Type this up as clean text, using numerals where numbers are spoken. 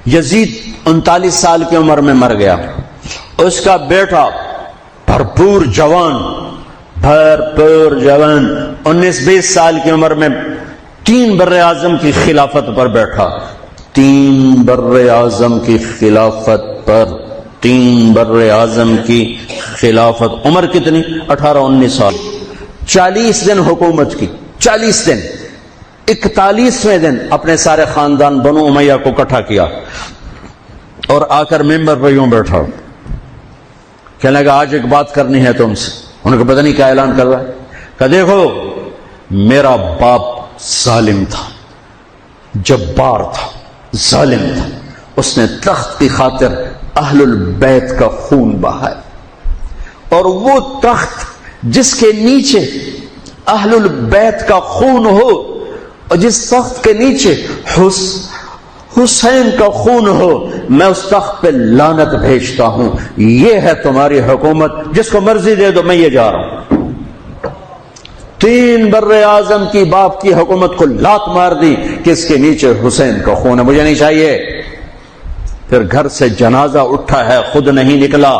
یزید 39 سال کی عمر میں مر گیا. اس کا بیٹا بھرپور جوان 19-20 سال کی عمر میں 3 بر اعظم کی خلافت پر بیٹھا. 3 بر اعظم کی خلافت پر 3 بر اعظم کی خلافت. عمر کتنی؟ 18-19 سال. 40 دن حکومت کی. 40 دن. 41ویں دن اپنے سارے خاندان بنو امیہ کو اکٹھا کیا اور آ کر ممبر پر یوں بیٹھا. کہنے لگا آج ایک بات کرنی ہے تم سے. انہوں نے پتہ نہیں کیا اعلان کر رہا ہے. کہ دیکھو میرا باپ ظالم تھا, جبار تھا, ظالم تھا. اس نے تخت کی خاطر اہل البیت کا خون بہایا, اور وہ تخت جس کے نیچے اہل البیت کا خون ہو اور جس تخت کے نیچے حسین کا خون ہو, میں اس تخت پہ لعنت بھیجتا ہوں. یہ ہے تمہاری حکومت, جس کو مرضی دے دو, میں یہ جا رہا ہوں. 3 بر اعظم کی باپ کی حکومت کو لات مار دی کہ اس کے نیچے حسین کا خون ہے, مجھے نہیں چاہیے. پھر گھر سے جنازہ اٹھا ہے, خود نہیں نکلا.